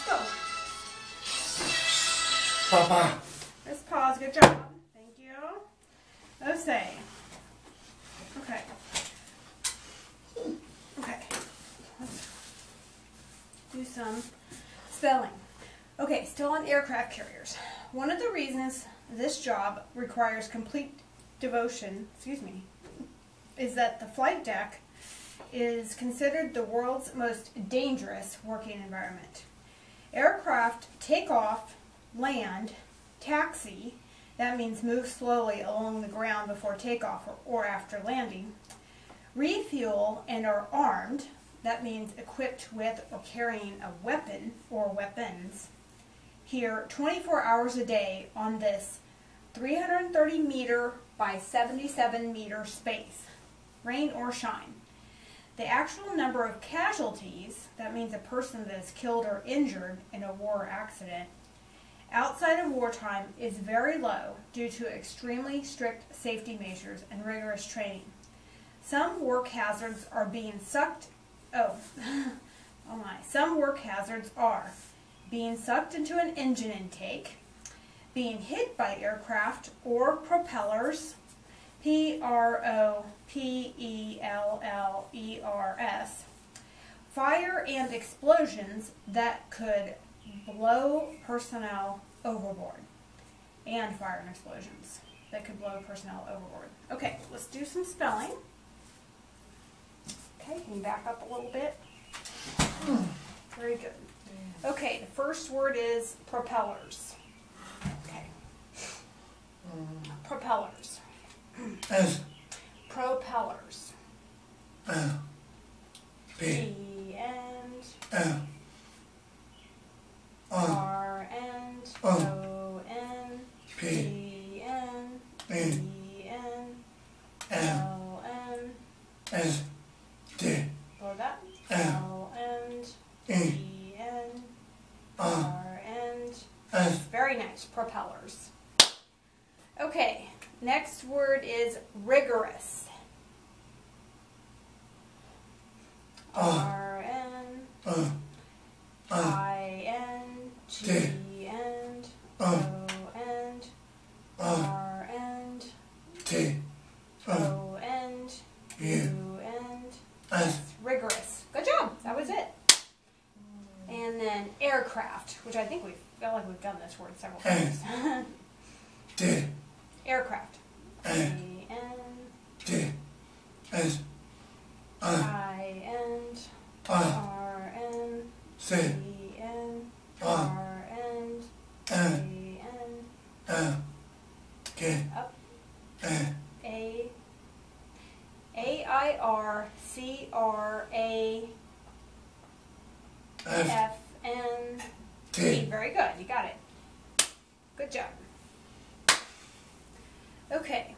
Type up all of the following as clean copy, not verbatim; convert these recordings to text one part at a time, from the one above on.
go. Papa. Let's pause. Good job. Thank you. Let's say. Okay. Okay. Let's do some spelling. Okay, still on aircraft carriers. One of the reasons this job requires complete devotion, is that the flight deck is considered the world's most dangerous working environment. Aircraft take off, land, taxi, that means move slowly along the ground before takeoff or after landing, refuel, and are armed, that means equipped with or carrying a weapon or weapons, here 24 hours a day on this 330 meter by 77 meter space, rain or shine. The actual number of casualties, that means a person that is killed or injured in a war accident, outside of wartime is very low due to extremely strict safety measures and rigorous training. Some work hazards are being sucked, some work hazards are being sucked into an engine intake, being hit by aircraft or propellers, Propellers, fire and explosions that could blow personnel overboard, and fire and explosions that could blow personnel overboard. Okay, let's do some spelling. Okay, can you back up a little bit? Very good. Okay, the first word is propellers. Okay. Propellers. Propellers. P and R and O N P N E N L N S D Blow that. L and E N R and S. Very nice. Propellers. Okay, next word is rigorous. R N I N G and O and R and T O and U and S. Rigorous. Good job. That was it. And then aircraft, which I think we feel like we've done this word several times. D Aircraft. A N D S I N R N C E N R N A N up A I R C R A F N T. Very good. You got it. Good job. Okay.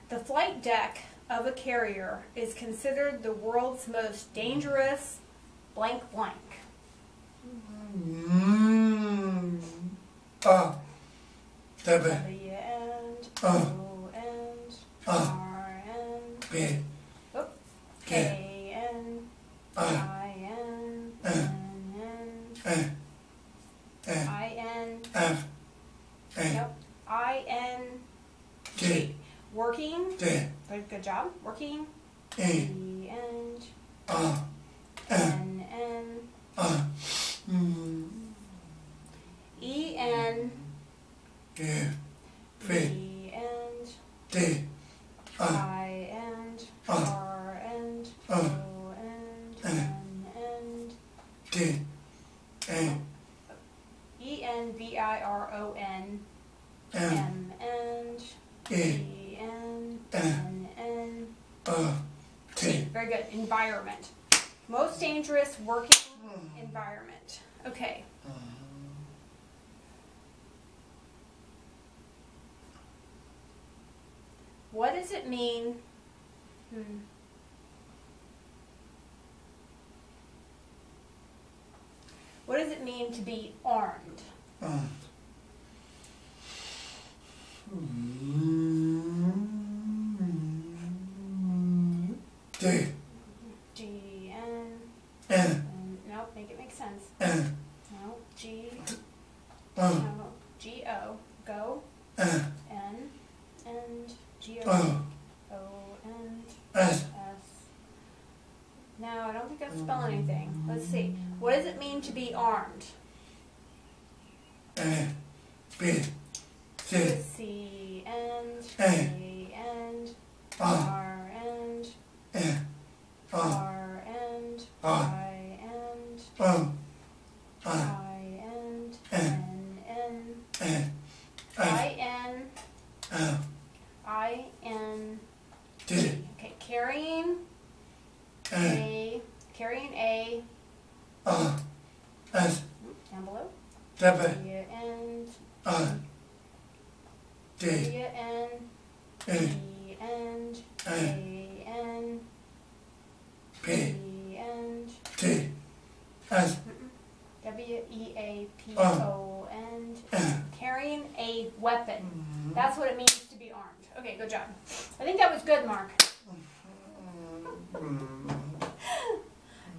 The flight deck of a carrier is considered the world's most dangerous blank blank. W and O and R and B K N I N N I N F Yep. I N G. Working. Good job. Working. E and N N E N V and D I and R and O and N and D E N V I R O N M M and E E N N N T. Very good. Environment. Most dangerous working environment. Okay. What does it mean? What does it mean to be armed? D D. G, N. N. Nope, make it make sense. N. No, G. O. No, G, O. Go. N. N. And G, O. O. O, N. S. S. No, I don't think that's spelling anything. Let's see. What does it mean to be armed? A. B. C. C, and A. A, and R. R, and N. O. R, and R. I, and O. R. I, and N. N, N. I, N, O. I, N, D. Okay, carrying A. A, O. S. down below, W. D, N, O. D. D, N, E. E, N, A, N, P. E, N, T. S. W, E, A, P, O, N, N. carrying a weapon. That's what it means to be armed. Okay, good job. I think that was good, Mark.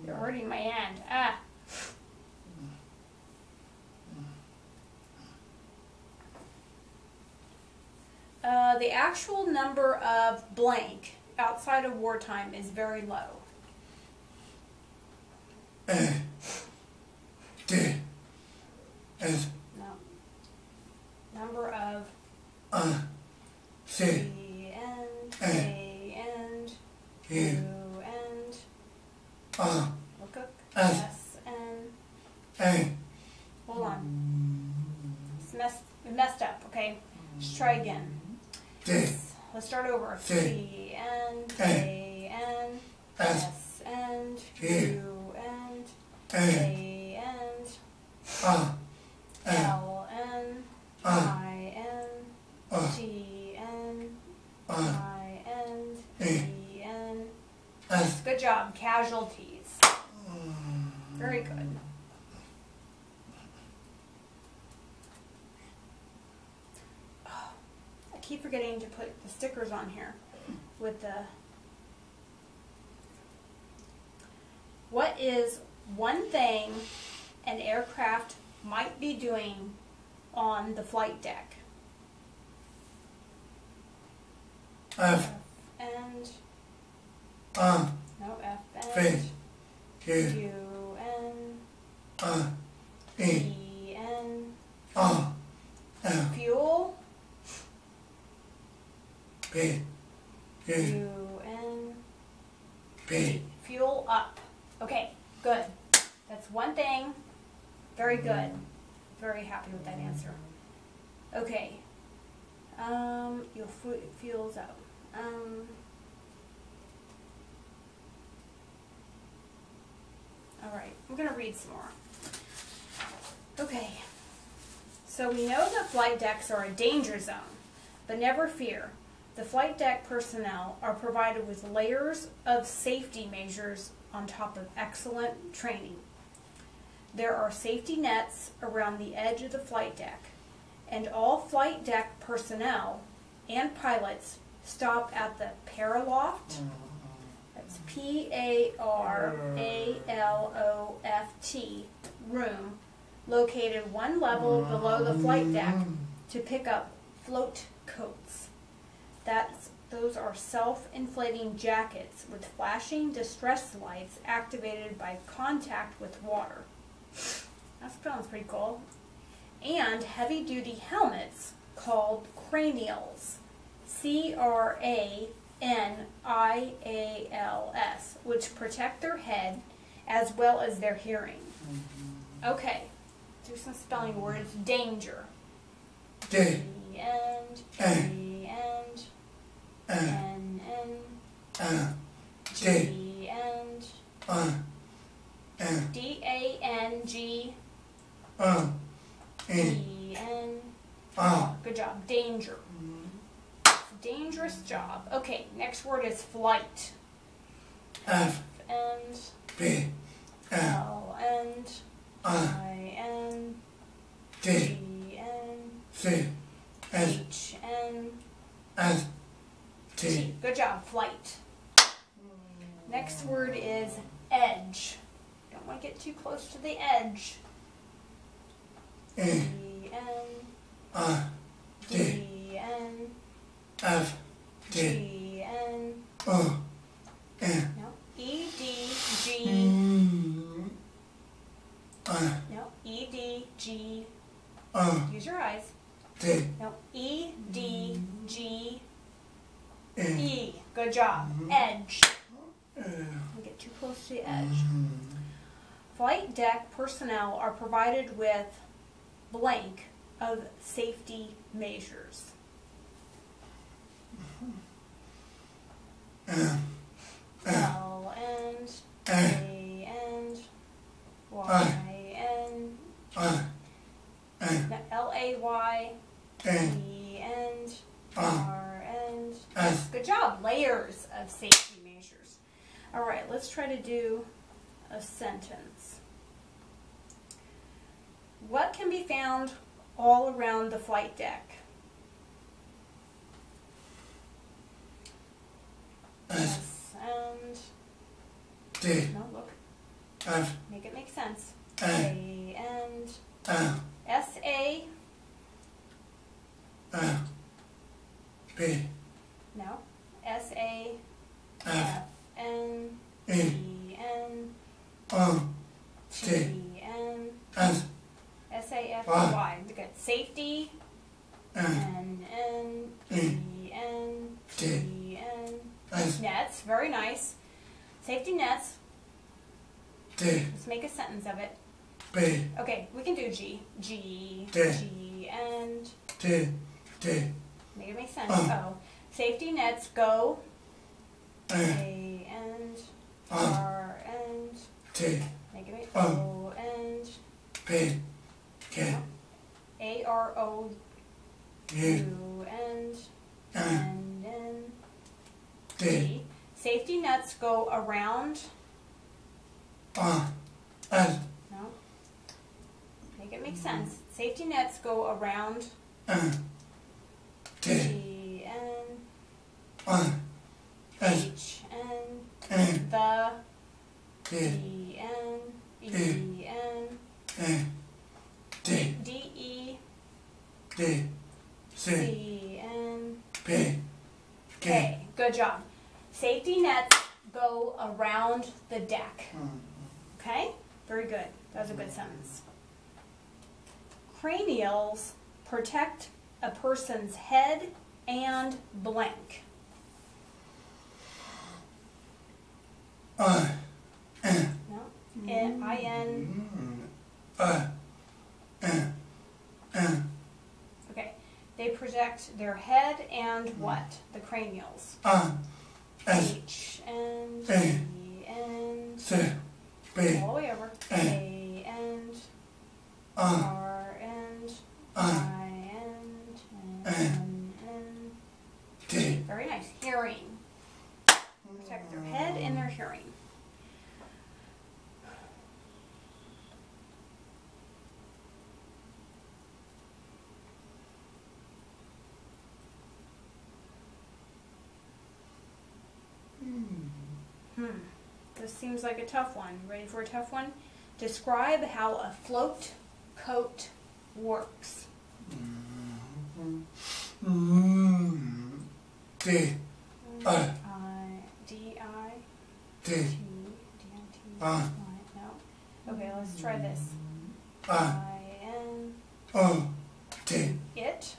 You're hurting my hand. Ah. The actual number of blank outside of wartime is very low. A. D. S. No. Number of C. E, N, A, N, U. U, N, O. look up, S. S, N. A. Hold on. It's messed up, okay? Let's try again. D. Let's start over. C. C, N, A, N, S. S, N, U. U, N, A. A, N, O. L. L, N, O. I, N, O. T, N, O. I, N, E, N. S. Good job. Casualties. Very good. Oh, I keep forgetting to put the stickers on here with the... What is one thing an aircraft might be doing on the flight deck? F. And O. no F V. and Q. U N O. E. E N O. L. fuel P. U. U N P. fuel up. Okay, good. That's one thing. Very good. Very happy with that answer. Okay. Your fuel's up. Alright, we're going to read some more. Okay. So we know that flight decks are a danger zone, but never fear. The flight deck personnel are provided with layers of safety measures on top of excellent training. There are safety nets around the edge of the flight deck, and all flight deck personnel and pilots stop at the paraloft. That's P-A-R-A-L-O-F-T room, located one level below the flight deck, to pick up float coats. Those are self-inflating jackets with flashing distress lights activated by contact with water. That sounds pretty cool. And heavy-duty helmets called cranials, C-R-A-N-I-A-L-S, which protect their head as well as their hearing. Okay, do some spelling words. Danger. D. E-N, A. G-N, N. N-N, O. D. G-N, O. N. D-A-N-G, O. E. E-N. O. Good job. Danger. Dangerous job. Okay, next word is flight. F. And B. L. L and O. I N D. G N C. S. H N S. T. T. Good job. Flight. Next word is edge. Don't want to get too close to the edge. E-N. D-N. F. D. G-N. O. N. No. E-D-G. No. E-D-G. O. Use your eyes. D. No. E-D-G. N. E. Good job. Edge. Don't get too close to the edge. Flight deck personnel are provided with blank of safety measures. L and A and Y and L-A-Y E and R and S. Good job. Layers of safety measures. All right, let's try to do a sentence. What can be found all around the flight deck? S and D. no, look. F. Make it make sense. A. A and S-A. B. No. S-A. F. N. E. E-N. O. D. T-N. S. S-A-F-Y. Good. Safety. N. N. E. E-N. D. E-N. S. Nets. Very nice. Safety nets. D. Let's make a sentence of it. B. Okay, we can do G. G. D. G and D. D. make it make sense. O. Safety nets go. A. A and R and T. make it make O and B. K. A-R-O U. U and N. N D. D. Safety nets go around. S. No. Make it make sense. Safety nets go around. D. G N S. H N N. the D. E N E N A. D. D E D. C. C N B. K. K. Good job. Safety nets go around the deck. Okay? Very good. That was a good sentence. Cranials protect a person's head and blank. N. No? I-N. N. Okay. They protect their head and what? The cranials. S. H and A. E and C. B. all the way over. A and R and I and N and D. very nice. Hearing. Protect their head and their hearing. This seems like a tough one. Ready for a tough one? Describe how a float coat works. D. I. D-I. D. T-D-I-T. No. Okay, let's try this. I-N. O. D. It.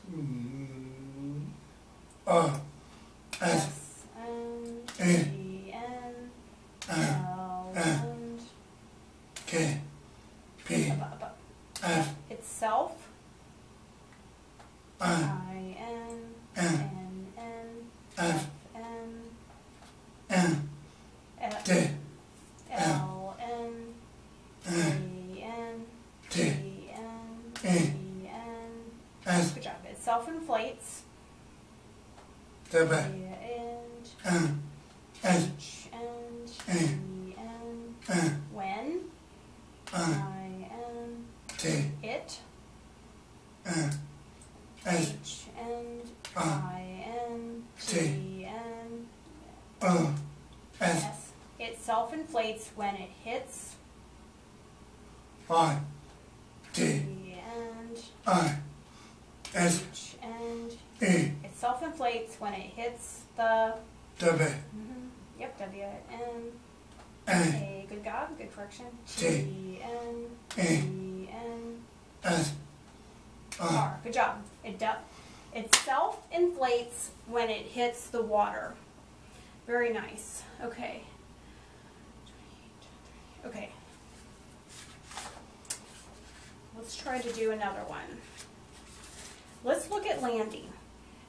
O. S. S-N. A. G-N. L. And. K. P. F. Itself. I-N. N. N-N. F. N. N. D. L-N. A-N. T. E-N. E. E-N. S. Good job. It self-inflates. W. And N. S. H and A. E-N. N. When. I-N. T. It. N. S. H and I-N. T. E-N. O. S. S. It self-inflates when it hits I, T, and I, S, H and E, it self-inflates when it hits the W, yep, W N N, A. Good job, good correction. T, G N E N S, R. Good job. It self-inflates when it hits the water. Very nice. Okay. Okay. Let's try to do another one. Let's look at landing.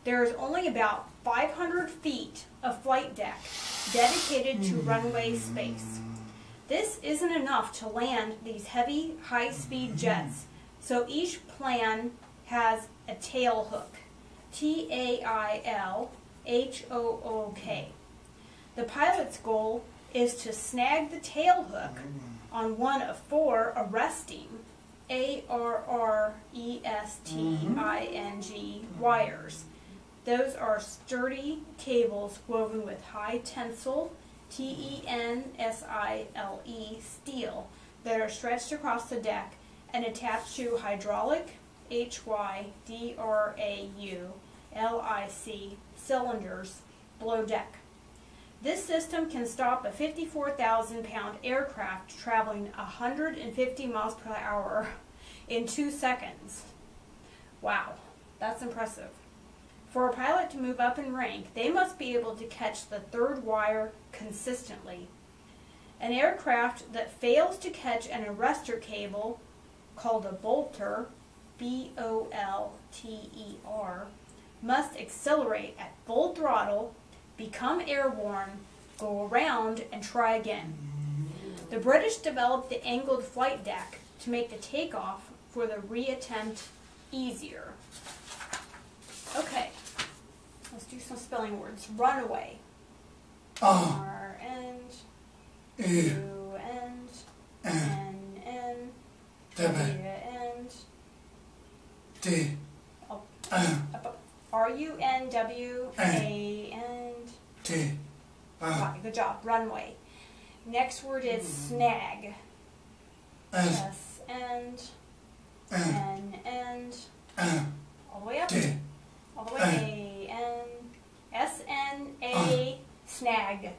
There is only about 500 feet of flight deck dedicated to runway space. This isn't enough to land these heavy, high-speed jets, so each plane has a tail hook. T-A-I-L-H-O-O-K. The pilot's goal is to snag the tail hook on one of 4 arresting A-R-R-E-S-T-I-N-G wires. Those are sturdy cables woven with high tensile, T-E-N-S-I-L-E, steel that are stretched across the deck and attached to hydraulic, H-Y-D-R-A-U-L-I-C, cylinders below deck. This system can stop a 54,000-pound aircraft traveling 150 miles per hour in 2 seconds. Wow, that's impressive. For a pilot to move up in rank, they must be able to catch the 3rd wire consistently. An aircraft that fails to catch an arrestor cable, called a bolter, B-O-L-T-E-R, must accelerate at full throttle, become airborne, go around, and try again. The British developed the angled flight deck to make the takeoff for the reattempt easier. Okay, let's do some spelling words. Runaway. R-N-U-N-N-N T, R-U-N-W-A-N T, right, good job. Runway. Next word is snag. S-N-N all the way up. All the way. A-N S-N-A snag.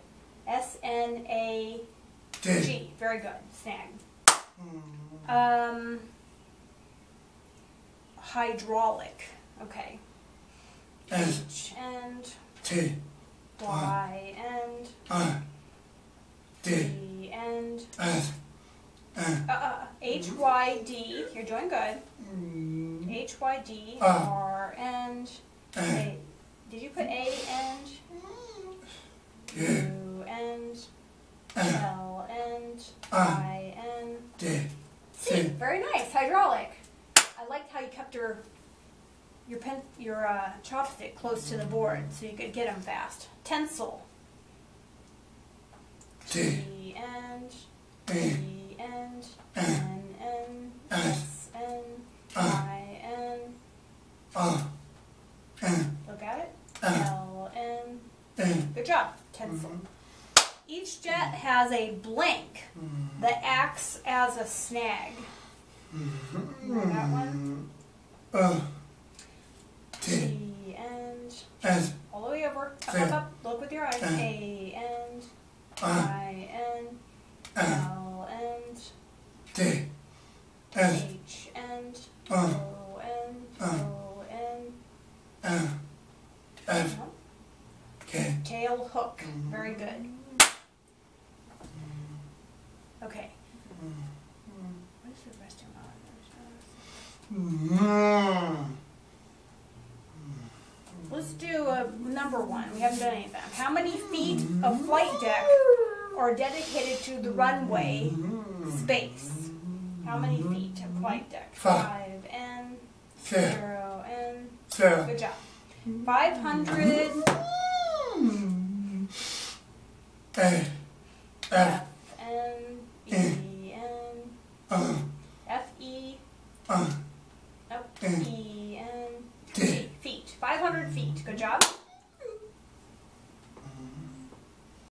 S-N-A-G. Very good. Snag. Hydraulic. Okay. S, And T, Y and D, D and S, H-Y-D. You're doing good. H-Y-D, R and A. Did you put A and U and L and I and D, C? Very nice. Hydraulic. I liked how you kept your chopstick close to the board so you could get them fast. Tensile. T and E and N N S N I N. Look at it. L N. Good job. Tensile. Each jet has a blank that acts as a snag. Remember that one? T and S, all the way over. Up. Look with your eyes. A and I and L and D, S, H and O and O and F, K. Tail hook. Very good. Okay. What is the rest of mine? Let's do number 1. We haven't done any of them. How many feet of flight deck are dedicated to the runway space? How many feet of flight deck? 5 and 0 and 0. Good job. 500 A, F,